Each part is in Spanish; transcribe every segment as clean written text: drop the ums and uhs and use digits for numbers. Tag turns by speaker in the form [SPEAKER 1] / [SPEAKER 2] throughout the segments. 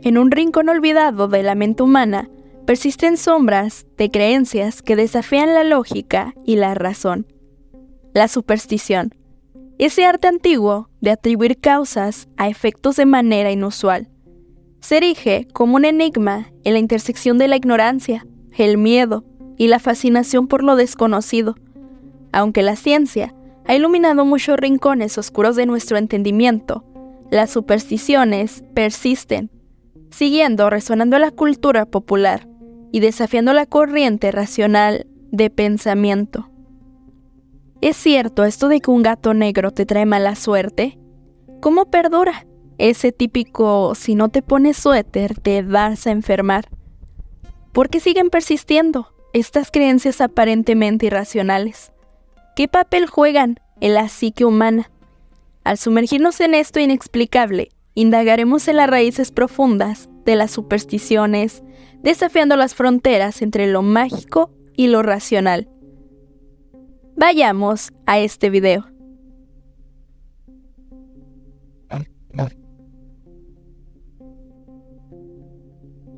[SPEAKER 1] En un rincón olvidado de la mente humana, persisten sombras de creencias que desafían la lógica y la razón. La superstición, ese arte antiguo de atribuir causas a efectos de manera inusual, se erige como un enigma en la intersección de la ignorancia, el miedo y la fascinación por lo desconocido. Aunque la ciencia ha iluminado muchos rincones oscuros de nuestro entendimiento, las supersticiones persisten, siguiendo resonando la cultura popular y desafiando la corriente racional de pensamiento. ¿Es cierto esto de que un gato negro te trae mala suerte? ¿Cómo perdura ese típico "si no te pones suéter te vas a enfermar"? ¿Por qué siguen persistiendo estas creencias aparentemente irracionales? ¿Qué papel juegan en la psique humana? Al sumergirnos en esto inexplicable, indagaremos en las raíces profundas de las supersticiones, desafiando las fronteras entre lo mágico y lo racional. Vayamos a este video.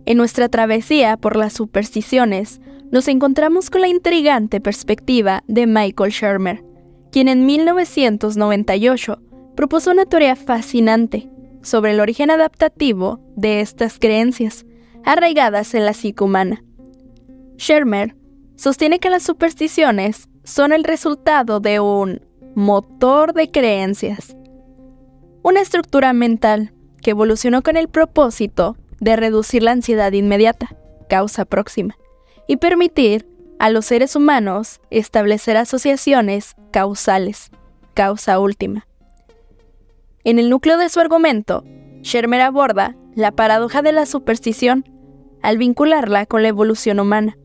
[SPEAKER 1] En nuestra travesía por las supersticiones, nos encontramos con la intrigante perspectiva de Michael Shermer, quien en 1998 propuso una teoría fascinante sobre el origen adaptativo de estas creencias, arraigadas en la psique humana. Shermer sostiene que las supersticiones son el resultado de un motor de creencias, una estructura mental que evolucionó con el propósito de reducir la ansiedad inmediata, causa próxima, y permitir a los seres humanos establecer asociaciones causales, causa última. En el núcleo de su argumento, Shermer aborda la paradoja de la superstición al vincularla con la evolución humana.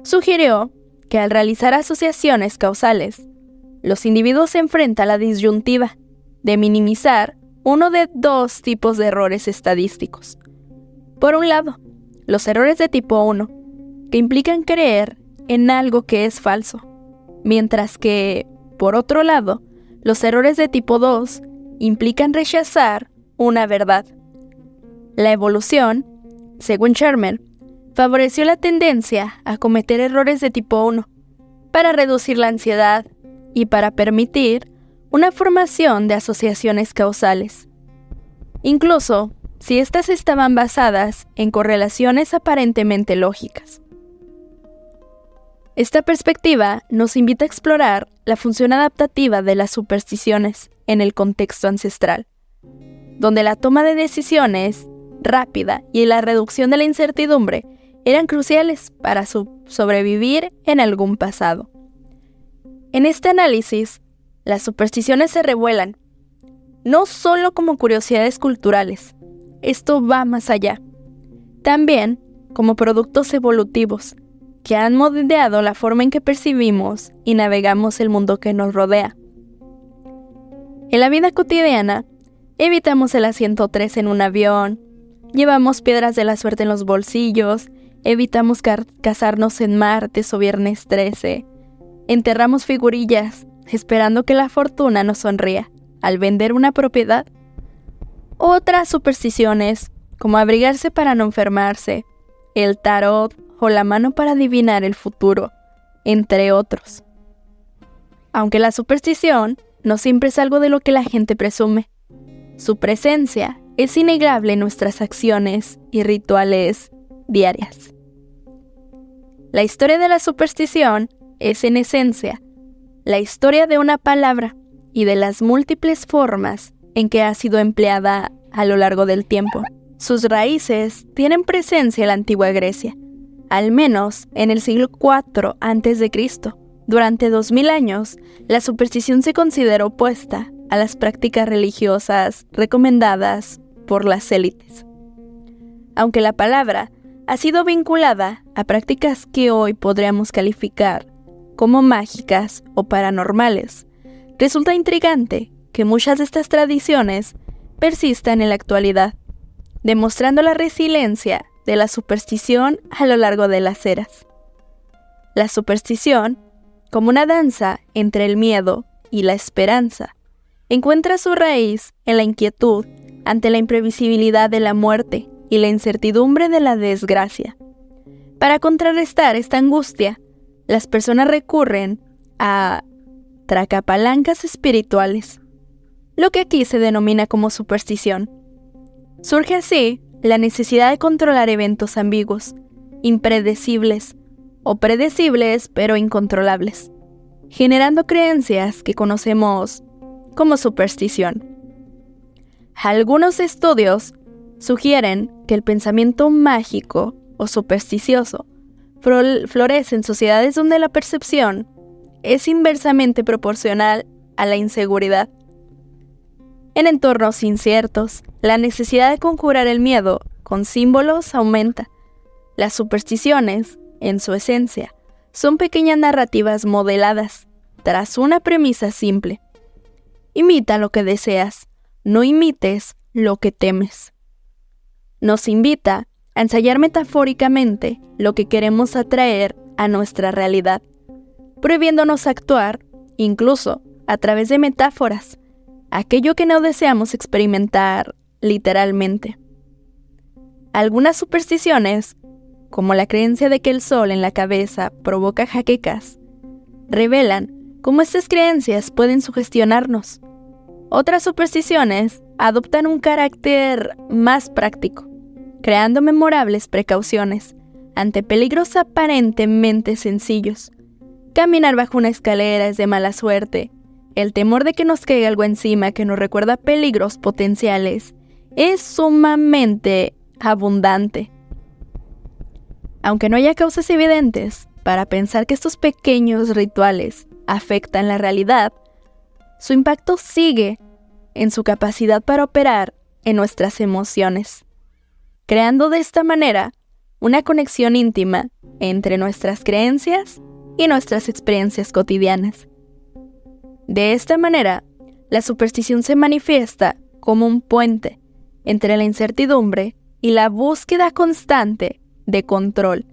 [SPEAKER 1] Sugirió que al realizar asociaciones causales, los individuos se enfrentan a la disyuntiva de minimizar uno de dos tipos de errores estadísticos. Por un lado, los errores de tipo 1, que implican creer en algo que es falso, mientras que, por otro lado, los errores de tipo 2 implican rechazar una verdad. La evolución, según Shermer, favoreció la tendencia a cometer errores de tipo 1 para reducir la ansiedad y para permitir una formación de asociaciones causales. Incluso si éstas estaban basadas en correlaciones aparentemente lógicas. Esta perspectiva nos invita a explorar la función adaptativa de las supersticiones en el contexto ancestral, donde la toma de decisiones rápida y la reducción de la incertidumbre eran cruciales para sobrevivir en algún pasado. En este análisis, las supersticiones se revelan no solo como curiosidades culturales, esto va más allá, también como productos evolutivos que han moldeado la forma en que percibimos y navegamos el mundo que nos rodea. En la vida cotidiana, evitamos el asiento 3 en un avión, llevamos piedras de la suerte en los bolsillos, evitamos casarnos en martes o viernes 13, enterramos figurillas esperando que la fortuna nos sonría al vender una propiedad. Otras supersticiones, como abrigarse para no enfermarse, el tarot o la mano para adivinar el futuro, entre otros. Aunque la superstición no siempre es algo de lo que la gente presume, su presencia es innegable en nuestras acciones y rituales diarias. La historia de la superstición es, en esencia, la historia de una palabra y de las múltiples formas en que ha sido empleada a lo largo del tiempo. Sus raíces tienen presencia en la antigua Grecia, al menos en el siglo IV a.C. Durante 2000 años, la superstición se consideró opuesta a las prácticas religiosas recomendadas por las élites. Aunque la palabra ha sido vinculada a prácticas que hoy podríamos calificar como mágicas o paranormales, resulta intrigante que muchas de estas tradiciones persistan en la actualidad, demostrando la resiliencia de la superstición a lo largo de las eras. La superstición, como una danza entre el miedo y la esperanza, encuentra su raíz en la inquietud ante la imprevisibilidad de la muerte y la incertidumbre de la desgracia. Para contrarrestar esta angustia, las personas recurren a tracapalancas espirituales, lo que aquí se denomina como superstición. Surge así la necesidad de controlar eventos ambiguos, impredecibles o predecibles pero incontrolables, generando creencias que conocemos como superstición. Algunos estudios sugieren que el pensamiento mágico o supersticioso florece en sociedades donde la percepción es inversamente proporcional a la inseguridad. En entornos inciertos, la necesidad de conjurar el miedo con símbolos aumenta. Las supersticiones, en su esencia, son pequeñas narrativas modeladas tras una premisa simple. Imita lo que deseas, no imites lo que temes. Nos invita a ensayar metafóricamente lo que queremos atraer a nuestra realidad, prohibiéndonos actuar, incluso a través de metáforas, aquello que no deseamos experimentar literalmente. Algunas supersticiones, como la creencia de que el sol en la cabeza provoca jaquecas, revelan cómo estas creencias pueden sugestionarnos. Otras supersticiones adoptan un carácter más práctico, creando memorables precauciones ante peligros aparentemente sencillos. Caminar bajo una escalera es de mala suerte. El temor de que nos caiga algo encima que nos recuerda peligros potenciales es sumamente abundante. Aunque no haya causas evidentes para pensar que estos pequeños rituales afectan la realidad, su impacto sigue en su capacidad para operar en nuestras emociones, creando de esta manera una conexión íntima entre nuestras creencias y nuestras experiencias cotidianas. De esta manera, la superstición se manifiesta como un puente entre la incertidumbre y la búsqueda constante de control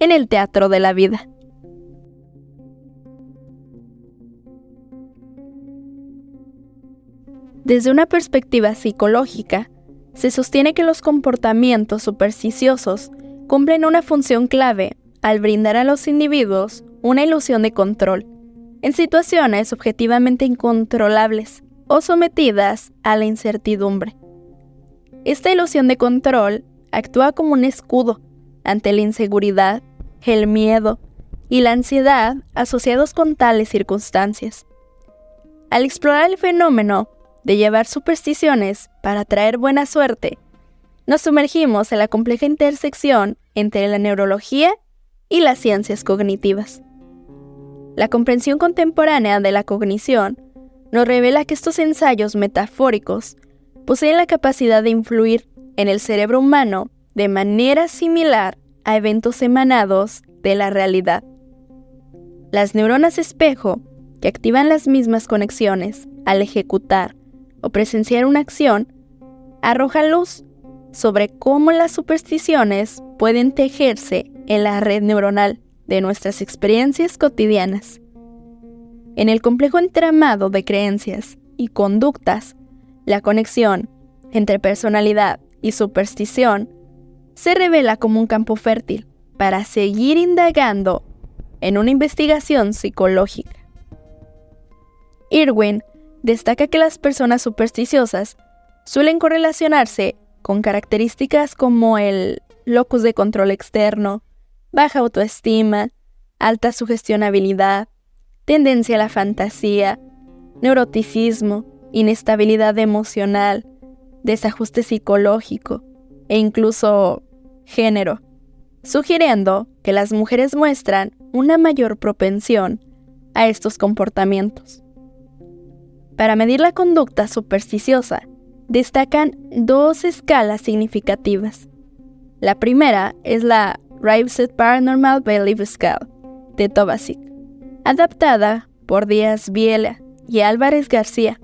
[SPEAKER 1] en el teatro de la vida. Desde una perspectiva psicológica, se sostiene que los comportamientos supersticiosos cumplen una función clave al brindar a los individuos una ilusión de control en situaciones objetivamente incontrolables o sometidas a la incertidumbre. Esta ilusión de control actúa como un escudo ante la inseguridad, el miedo y la ansiedad asociados con tales circunstancias. Al explorar el fenómeno de llevar supersticiones para traer buena suerte, nos sumergimos en la compleja intersección entre la neurología y las ciencias cognitivas. La comprensión contemporánea de la cognición nos revela que estos ensayos metafóricos poseen la capacidad de influir en el cerebro humano de manera similar a eventos emanados de la realidad. Las neuronas espejo, que activan las mismas conexiones al ejecutar o presenciar una acción, arrojan luz sobre cómo las supersticiones pueden tejerse en la red neuronal de nuestras experiencias cotidianas. En el complejo entramado de creencias y conductas, la conexión entre personalidad y superstición se revela como un campo fértil para seguir indagando en una investigación psicológica. Irwin destaca que las personas supersticiosas suelen correlacionarse con características como el locus de control externo, baja autoestima, alta sugestionabilidad, tendencia a la fantasía, neuroticismo, inestabilidad emocional, desajuste psicológico e incluso género, sugiriendo que las mujeres muestran una mayor propensión a estos comportamientos. Para medir la conducta supersticiosa, destacan dos escalas significativas. La primera es la Ribset Paranormal Belief Scale de Tobasic, adaptada por Díaz Biela y Álvarez García,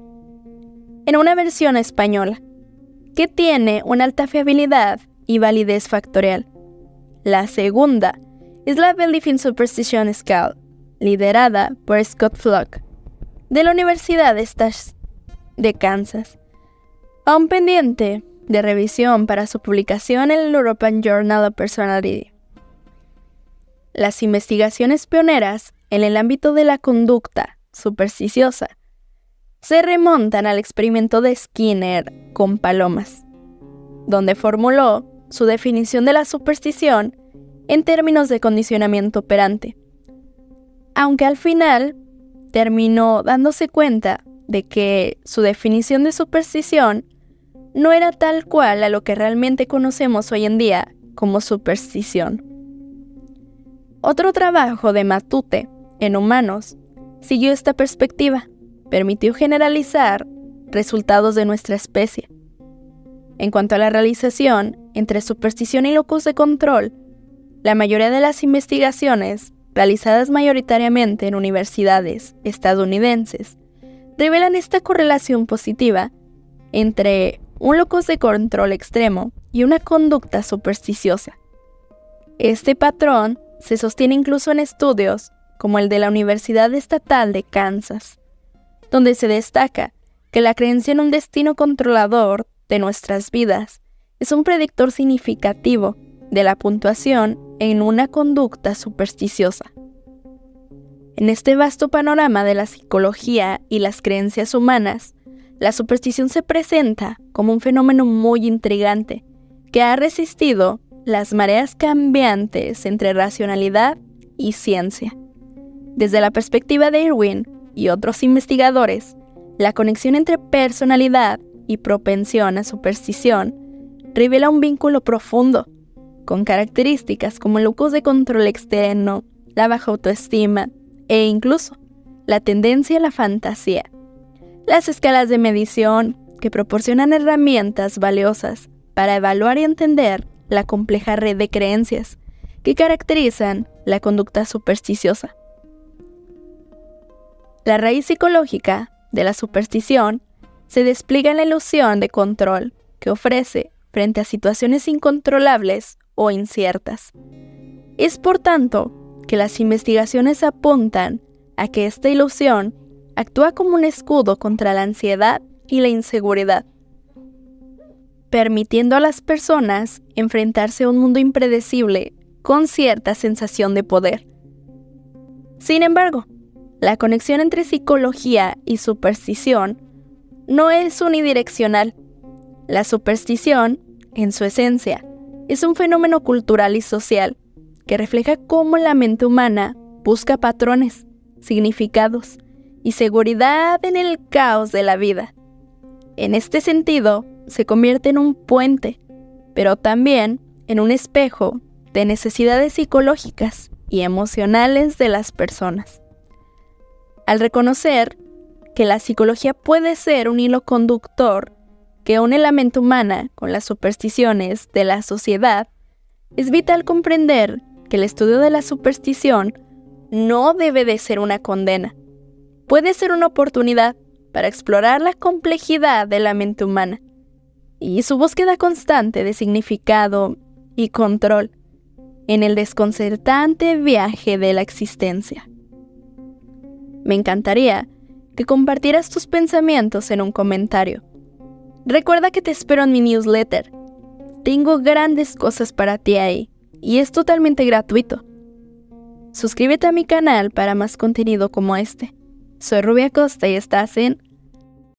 [SPEAKER 1] en una versión española, que tiene una alta fiabilidad y validez factorial. La segunda es la Belief in Superstition Scale, liderada por Scott Flock, de la Universidad de Kansas, aún pendiente de revisión para su publicación en el European Journal of Personality. Las investigaciones pioneras en el ámbito de la conducta supersticiosa se remontan al experimento de Skinner con palomas, donde formuló su definición de la superstición en términos de condicionamiento operante, aunque al final terminó dándose cuenta de que su definición de superstición no era tal cual a lo que realmente conocemos hoy en día como superstición. Otro trabajo de Matute en humanos siguió esta perspectiva, permitió generalizar resultados de nuestra especie. En cuanto a la realización entre superstición y locus de control, la mayoría de las investigaciones, realizadas mayoritariamente en universidades estadounidenses, revelan esta correlación positiva entre un locus de control extremo y una conducta supersticiosa. Este patrón se sostiene incluso en estudios como el de la Universidad Estatal de Kansas, donde se destaca que la creencia en un destino controlador de nuestras vidas es un predictor significativo de la puntuación en una conducta supersticiosa. En este vasto panorama de la psicología y las creencias humanas, la superstición se presenta como un fenómeno muy intrigante que ha resistido las mareas cambiantes entre racionalidad y ciencia. Desde la perspectiva de Irwin y otros investigadores, la conexión entre personalidad y propensión a superstición revela un vínculo profundo, con características como el locus de control externo, la baja autoestima e incluso la tendencia a la fantasía. Las escalas de medición, que proporcionan herramientas valiosas para evaluar y entender la compleja red de creencias que caracterizan la conducta supersticiosa. La raíz psicológica de la superstición se despliega en la ilusión de control que ofrece frente a situaciones incontrolables o inciertas. Es por tanto que las investigaciones apuntan a que esta ilusión actúa como un escudo contra la ansiedad y la inseguridad, permitiendo a las personas enfrentarse a un mundo impredecible con cierta sensación de poder. Sin embargo, la conexión entre psicología y superstición no es unidireccional. La superstición, en su esencia, es un fenómeno cultural y social que refleja cómo la mente humana busca patrones, significados y seguridad en el caos de la vida. En este sentido, se convierte en un puente, pero también en un espejo de necesidades psicológicas y emocionales de las personas. Al reconocer que la psicología puede ser un hilo conductor que une la mente humana con las supersticiones de la sociedad, es vital comprender que el estudio de la superstición no debe de ser una condena. Puede ser una oportunidad para explorar la complejidad de la mente humana y su búsqueda constante de significado y control en el desconcertante viaje de la existencia. Me encantaría que compartieras tus pensamientos en un comentario. Recuerda que te espero en mi newsletter. Tengo grandes cosas para ti ahí y es totalmente gratuito. Suscríbete a mi canal para más contenido como este. Soy Rubia Costa y estás en